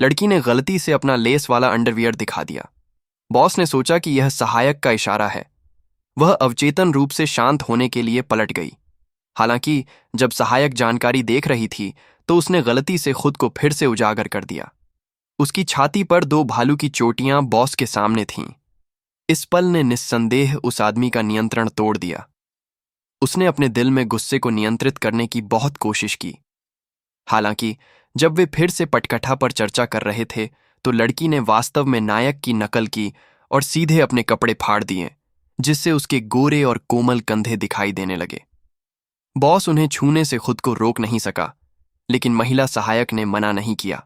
लड़की ने गलती से अपना लेस वाला अंडरवियर दिखा दिया। बॉस ने सोचा कि यह सहायक का इशारा है। वह अवचेतन रूप से शांत होने के लिए पलट गई। हालांकि जब सहायक जानकारी देख रही थी तो उसने गलती से खुद को फिर से उजागर कर दिया। उसकी छाती पर दो भालू की चोटियां बॉस के सामने थीं। इस पल ने निस्संदेह उस आदमी का नियंत्रण तोड़ दिया। उसने अपने दिल में गुस्से को नियंत्रित करने की बहुत कोशिश की। हालांकि जब वे फिर से पटकथा पर चर्चा कर रहे थे तो लड़की ने वास्तव में नायक की नकल की और सीधे अपने कपड़े फाड़ दिए, जिससे उसके गोरे और कोमल कंधे दिखाई देने लगे। बॉस उन्हें छूने से खुद को रोक नहीं सका, लेकिन महिला सहायक ने मना नहीं किया।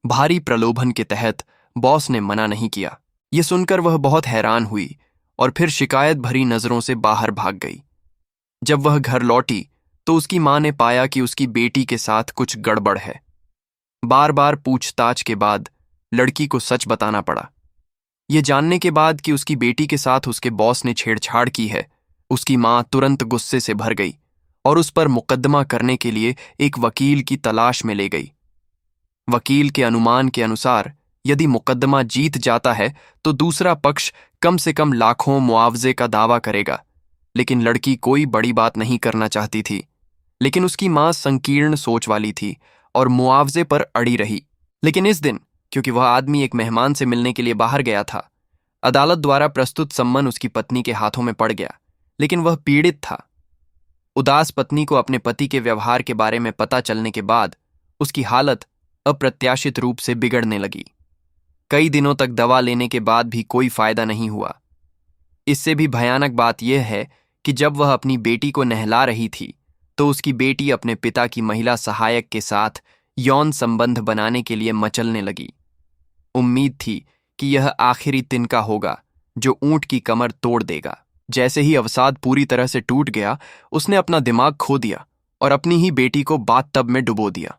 भारी प्रलोभन के तहत बॉस ने मना नहीं किया। यह सुनकर वह बहुत हैरान हुई और फिर शिकायत भरी नजरों से बाहर भाग गई। जब वह घर लौटी तो उसकी मां ने पाया कि उसकी बेटी के साथ कुछ गड़बड़ है। बार बार पूछताछ के बाद लड़की को सच बताना पड़ा। यह जानने के बाद कि उसकी बेटी के साथ उसके बॉस ने छेड़छाड़ की है, उसकी मां तुरंत गुस्से से भर गई और उस पर मुकदमा करने के लिए एक वकील की तलाश में ले गई। वकील के अनुमान के अनुसार यदि मुकदमा जीत जाता है तो दूसरा पक्ष कम से कम लाखों मुआवजे का दावा करेगा, लेकिन लड़की कोई बड़ी बात नहीं करना चाहती थी। लेकिन उसकी मां संकीर्ण सोच वाली थी और मुआवजे पर अड़ी रही। लेकिन इस दिन, क्योंकि वह आदमी एक मेहमान से मिलने के लिए बाहर गया था, अदालत द्वारा प्रस्तुत सम्मन उसकी पत्नी के हाथों में पड़ गया, लेकिन वह पीड़ित था। उदास पत्नी को अपने पति के व्यवहार के बारे में पता चलने के बाद उसकी हालत अप्रत्याशित रूप से बिगड़ने लगी। कई दिनों तक दवा लेने के बाद भी कोई फायदा नहीं हुआ। इससे भी भयानक बात यह है कि जब वह अपनी बेटी को नहला रही थी तो उसकी बेटी अपने पिता की महिला सहायक के साथ यौन संबंध बनाने के लिए मचलने लगी। उम्मीद थी कि यह आखिरी तिनका होगा जो ऊंट की कमर तोड़ देगा। जैसे ही अवसाद पूरी तरह से टूट गया, उसने अपना दिमाग खो दिया और अपनी ही बेटी को बाथटब में डुबो दिया।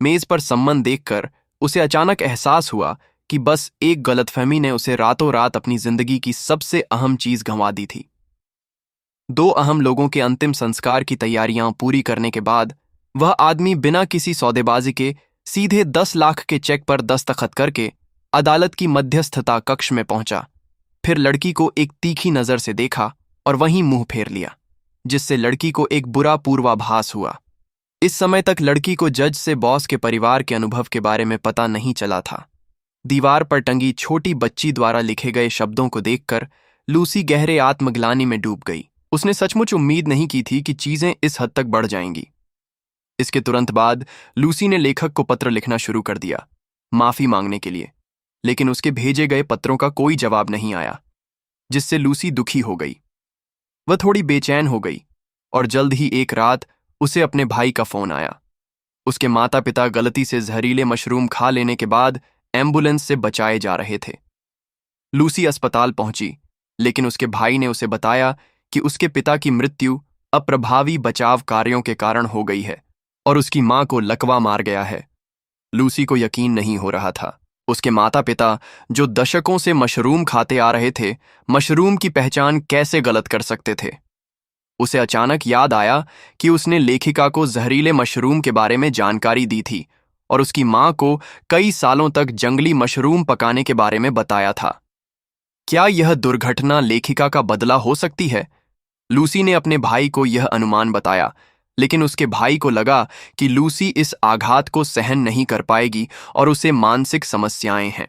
मेज पर सम्मन देखकर उसे अचानक एहसास हुआ कि बस एक गलतफहमी ने उसे रातों रात अपनी जिंदगी की सबसे अहम चीज गंवा दी थी। दो अहम लोगों के अंतिम संस्कार की तैयारियां पूरी करने के बाद वह आदमी बिना किसी सौदेबाजी के सीधे 10 लाख के चेक पर दस्तखत करके अदालत की मध्यस्थता कक्ष में पहुंचा। फिर लड़की को एक तीखी नजर से देखा और वहीं मुंह फेर लिया, जिससे लड़की को एक बुरा पूर्वाभास हुआ। इस समय तक लड़की को जज से बॉस के परिवार के अनुभव के बारे में पता नहीं चला था। दीवार पर टंगी छोटी बच्ची द्वारा लिखे गए शब्दों को देखकर लूसी गहरे आत्मग्लानि में डूब गई। उसने सचमुच उम्मीद नहीं की थी कि चीजें इस हद तक बढ़ जाएंगी। इसके तुरंत बाद लूसी ने लेखक को पत्र लिखना शुरू कर दिया, माफी मांगने के लिए, लेकिन उसके भेजे गए पत्रों का कोई जवाब नहीं आया, जिससे लूसी दुखी हो गई। वह थोड़ी बेचैन हो गई और जल्द ही एक रात उसे अपने भाई का फोन आया। उसके माता पिता गलती से जहरीले मशरूम खा लेने के बाद एम्बुलेंस से बचाए जा रहे थे। लूसी अस्पताल पहुंची, लेकिन उसके भाई ने उसे बताया कि उसके पिता की मृत्यु अप्रभावी बचाव कार्यों के कारण हो गई है और उसकी मां को लकवा मार गया है। लूसी को यकीन नहीं हो रहा था। उसके माता पिता, जो दशकों से मशरूम खाते आ रहे थे, मशरूम की पहचान कैसे गलत कर सकते थे। उसे अचानक याद आया कि उसने लेखिका को जहरीले मशरूम के बारे में जानकारी दी थी और उसकी मां को कई सालों तक जंगली मशरूम पकाने के बारे में बताया था। क्या यह दुर्घटना लेखिका का बदला हो सकती है? लूसी ने अपने भाई को यह अनुमान बताया, लेकिन उसके भाई को लगा कि लूसी इस आघात को सहन नहीं कर पाएगी और उसे मानसिक समस्याएं हैं।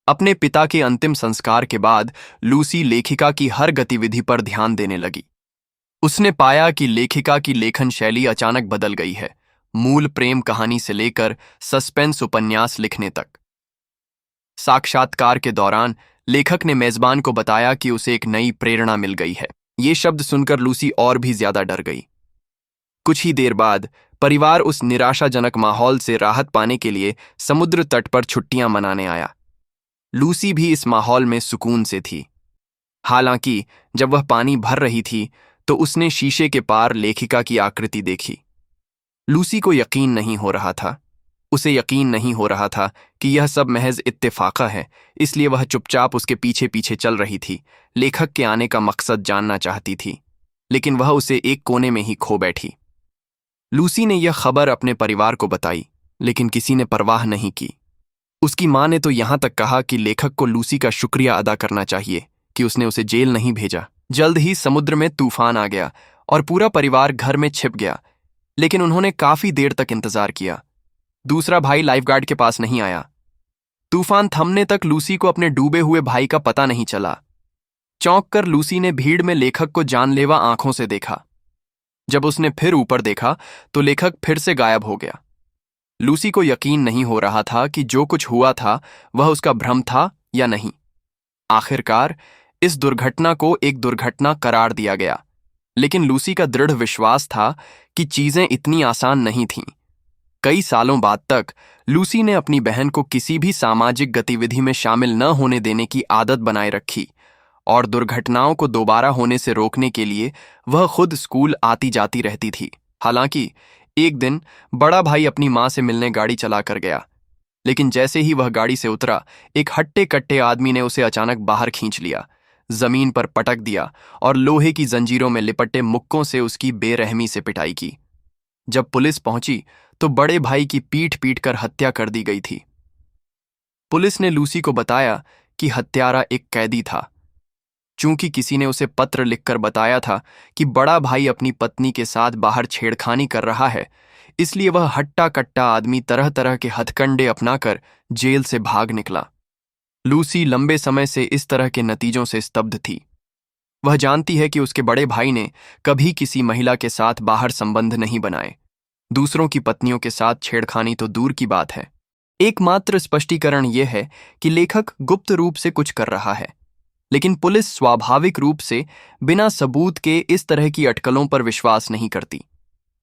अपने पिता के अंतिम संस्कार के बाद लूसी लेखिका की हर गतिविधि पर ध्यान देने लगी। उसने पाया कि लेखिका की लेखन शैली अचानक बदल गई है, मूल प्रेम कहानी से लेकर सस्पेंस उपन्यास लिखने तक। साक्षात्कार के दौरान लेखक ने मेजबान को बताया कि उसे एक नई प्रेरणा मिल गई है। ये शब्द सुनकर लूसी और भी ज्यादा डर गई। कुछ ही देर बाद परिवार उस निराशाजनक माहौल से राहत पाने के लिए समुद्र तट पर छुट्टियां मनाने आया। लूसी भी इस माहौल में सुकून से थी। हालांकि जब वह पानी भर रही थी तो उसने शीशे के पार लेखिका की आकृति देखी। लूसी को यकीन नहीं हो रहा था। उसे यकीन नहीं हो रहा था कि यह सब महज इत्तेफाका है, इसलिए वह चुपचाप उसके पीछे पीछे चल रही थी। लेखक के आने का मकसद जानना चाहती थी, लेकिन वह उसे एक कोने में ही खो बैठी। लूसी ने यह खबर अपने परिवार को बताई, लेकिन किसी ने परवाह नहीं की। उसकी मां ने तो यहां तक कहा कि लेखक को लूसी का शुक्रिया अदा करना चाहिए कि उसने उसे जेल नहीं भेजा। जल्द ही समुद्र में तूफान आ गया और पूरा परिवार घर में छिप गया, लेकिन उन्होंने काफी देर तक इंतजार किया। दूसरा भाई लाइफगार्ड के पास नहीं आया। तूफान थमने तक लूसी को अपने डूबे हुए भाई का पता नहीं चला। चौंक कर लूसी ने भीड़ में लेखक को जानलेवा आंखों से देखा। जब उसने फिर ऊपर देखा तो लेखक फिर से गायब हो गया। लूसी को यकीन नहीं हो रहा था कि जो कुछ हुआ था वह उसका भ्रम था या नहीं। आखिरकार इस दुर्घटना को एक दुर्घटना करार दिया गया, लेकिन लूसी का दृढ़ विश्वास था कि चीजें इतनी आसान नहीं थीं। कई सालों बाद तक लूसी ने अपनी बहन को किसी भी सामाजिक गतिविधि में शामिल न होने देने की आदत बनाए रखी और दुर्घटनाओं को दोबारा होने से रोकने के लिए वह खुद स्कूल आती जाती रहती थी। हालांकि एक दिन बड़ा भाई अपनी मां से मिलने गाड़ी चला कर गया, लेकिन जैसे ही वह गाड़ी से उतरा, एक हट्टे कट्टे आदमी ने उसे अचानक बाहर खींच लिया, जमीन पर पटक दिया और लोहे की जंजीरों में लिपटे मुक्कों से उसकी बेरहमी से पिटाई की। जब पुलिस पहुंची तो बड़े भाई की पीट पीट कर हत्या कर दी गई थी। पुलिस ने लूसी को बताया कि हत्यारा एक कैदी था। चूंकि किसी ने उसे पत्र लिखकर बताया था कि बड़ा भाई अपनी पत्नी के साथ बाहर छेड़खानी कर रहा है, इसलिए वह हट्टा कट्टा आदमी तरह तरह के हथकंडे अपनाकर जेल से भाग निकला। लूसी लंबे समय से इस तरह के नतीजों से स्तब्ध थी। वह जानती है कि उसके बड़े भाई ने कभी किसी महिला के साथ बाहर संबंध नहीं बनाए। दूसरों की पत्नियों के साथ छेड़खानी तो दूर की बात है। एकमात्र स्पष्टीकरण यह है कि लेखक गुप्त रूप से कुछ कर रहा है, लेकिन पुलिस स्वाभाविक रूप से बिना सबूत के इस तरह की अटकलों पर विश्वास नहीं करती।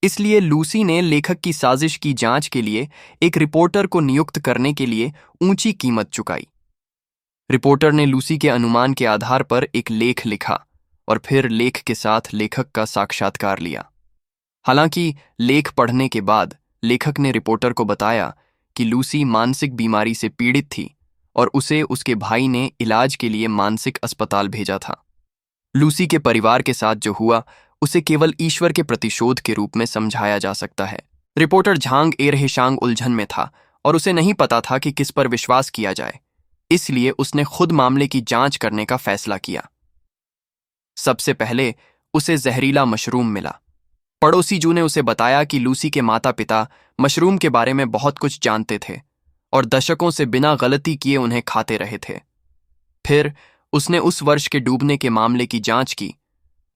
इसलिए लूसी ने लेखक की साजिश की जांच के लिए एक रिपोर्टर को नियुक्त करने के लिए ऊंची कीमत चुकाई। रिपोर्टर ने लूसी के अनुमान के आधार पर एक लेख लिखा और फिर लेख के साथ लेखक का साक्षात्कार लिया। हालांकि लेख पढ़ने के बाद लेखक ने रिपोर्टर को बताया कि लूसी मानसिक बीमारी से पीड़ित थी और उसे उसके भाई ने इलाज के लिए मानसिक अस्पताल भेजा था। लूसी के परिवार के साथ जो हुआ उसे केवल ईश्वर के प्रतिशोध के रूप में समझाया जा सकता है। रिपोर्टर झांग एरहेशांग उलझन में था और उसे नहीं पता था कि किस पर विश्वास किया जाए, इसलिए उसने खुद मामले की जांच करने का फैसला किया। सबसे पहले उसे जहरीला मशरूम मिला। पड़ोसी जू ने उसे बताया कि लूसी के माता पिता मशरूम के बारे में बहुत कुछ जानते थे और दशकों से बिना गलती किए उन्हें खाते रहे थे। फिर उसने उस वर्ष के डूबने के मामले की जांच की,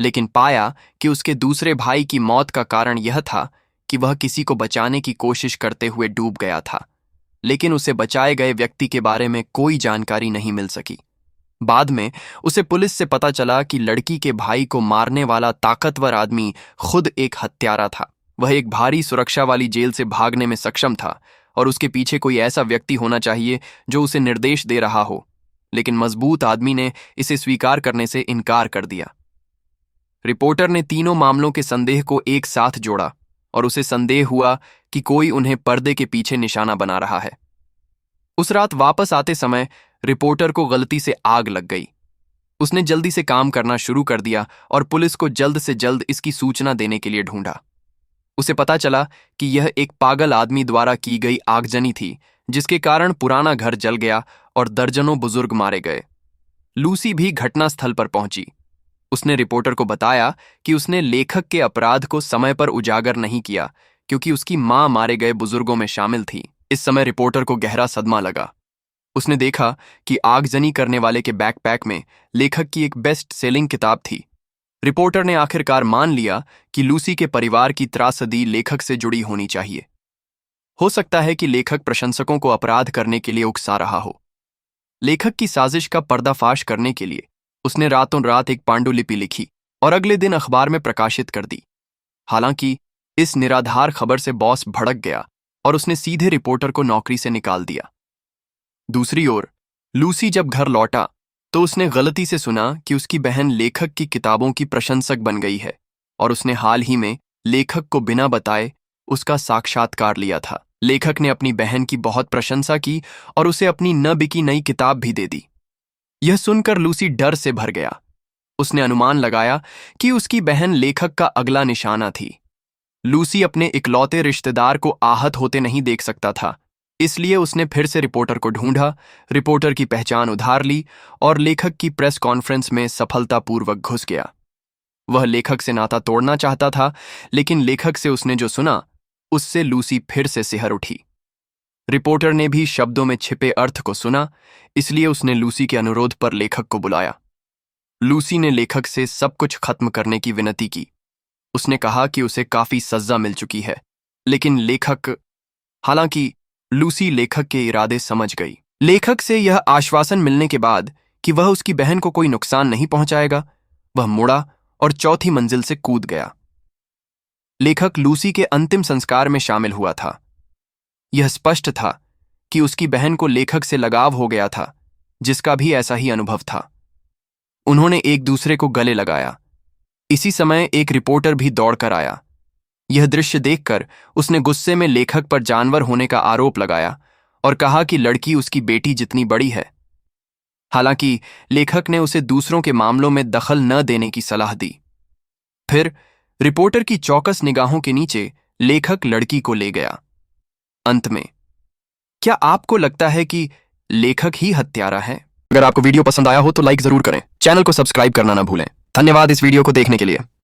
लेकिन पाया कि उसके दूसरे भाई की मौत का कारण यह था कि वह किसी को बचाने की कोशिश करते हुए डूब गया था, लेकिन उसे बचाए गए व्यक्ति के बारे में कोई जानकारी नहीं मिल सकी। बाद में उसे पुलिस से पता चला कि लड़की के भाई को मारने वाला ताकतवर आदमी खुद एक हत्यारा था। वह एक भारी सुरक्षा वाली जेल से भागने में सक्षम था और उसके पीछे कोई ऐसा व्यक्ति होना चाहिए जो उसे निर्देश दे रहा हो, लेकिन मजबूत आदमी ने इसे स्वीकार करने से इनकार कर दिया। रिपोर्टर ने तीनों मामलों के संदेह को एक साथ जोड़ा और उसे संदेह हुआ कि कोई उन्हें पर्दे के पीछे निशाना बना रहा है। उस रात वापस आते समय रिपोर्टर को गलती से आग लग गई। उसने जल्दी से काम करना शुरू कर दिया और पुलिस को जल्द से जल्द इसकी सूचना देने के लिए ढूंढा। उसे पता चला कि यह एक पागल आदमी द्वारा की गई आगजनी थी, जिसके कारण पुराना घर जल गया और दर्जनों बुजुर्ग मारे गए। लूसी भी घटनास्थल पर पहुंची। उसने रिपोर्टर को बताया कि उसने लेखक के अपराध को समय पर उजागर नहीं किया क्योंकि उसकी मां मारे गए बुजुर्गों में शामिल थी। इस समय रिपोर्टर को गहरा सदमा लगा। उसने देखा कि आगजनी करने वाले के बैकपैक में लेखक की एक बेस्ट सेलिंग किताब थी। रिपोर्टर ने आखिरकार मान लिया कि लूसी के परिवार की त्रासदी लेखक से जुड़ी होनी चाहिए। हो सकता है कि लेखक प्रशंसकों को अपराध करने के लिए उकसा रहा हो। लेखक की साजिश का पर्दाफाश करने के लिए उसने रातों रात एक पांडुलिपि लिखी और अगले दिन अखबार में प्रकाशित कर दी। हालांकि इस निराधार खबर से बॉस भड़क गया और उसने सीधे रिपोर्टर को नौकरी से निकाल दिया। दूसरी ओर लूसी जब घर लौटा तो उसने गलती से सुना कि उसकी बहन लेखक की किताबों की प्रशंसक बन गई है और उसने हाल ही में लेखक को बिना बताए उसका साक्षात्कार लिया था। लेखक ने अपनी बहन की बहुत प्रशंसा की और उसे अपनी न बिकी नई किताब भी दे दी। यह सुनकर लूसी डर से भर गया। उसने अनुमान लगाया कि उसकी बहन लेखक का अगला निशाना थी। लूसी अपने इकलौते रिश्तेदार को आहत होते नहीं देख सकता था, इसलिए उसने फिर से रिपोर्टर को ढूंढा, रिपोर्टर की पहचान उधार ली और लेखक की प्रेस कॉन्फ्रेंस में सफलतापूर्वक घुस गया। वह लेखक से नाता तोड़ना चाहता था, लेकिन लेखक से उसने जो सुना उससे लूसी फिर से सिहर उठी। रिपोर्टर ने भी शब्दों में छिपे अर्थ को सुना, इसलिए उसने लूसी के अनुरोध पर लेखक को बुलाया। लूसी ने लेखक से सब कुछ खत्म करने की विनती की। उसने कहा कि उसे काफी सजा मिल चुकी है, लेकिन हालांकि लूसी लेखक के इरादे समझ गई। लेखक से यह आश्वासन मिलने के बाद कि वह उसकी बहन को कोई नुकसान नहीं पहुंचाएगा, वह मुड़ा और चौथी मंजिल से कूद गया। लेखक लूसी के अंतिम संस्कार में शामिल हुआ था। यह स्पष्ट था कि उसकी बहन को लेखक से लगाव हो गया था, जिसका भी ऐसा ही अनुभव था। उन्होंने एक दूसरे को गले लगाया। इसी समय एक रिपोर्टर भी दौड़कर आया। यह दृश्य देखकर उसने गुस्से में लेखक पर जानवर होने का आरोप लगाया और कहा कि लड़की उसकी बेटी जितनी बड़ी है। हालांकि लेखक ने उसे दूसरों के मामलों में दखल न देने की सलाह दी। फिर रिपोर्टर की चौकस निगाहों के नीचे लेखक लड़की को ले गया। अंत में, क्या आपको लगता है कि लेखक ही हत्यारा है? अगर आपको वीडियो पसंद आया हो तो लाइक जरूर करें, चैनल को सब्सक्राइब करना ना भूलें। धन्यवाद इस वीडियो को देखने के लिए।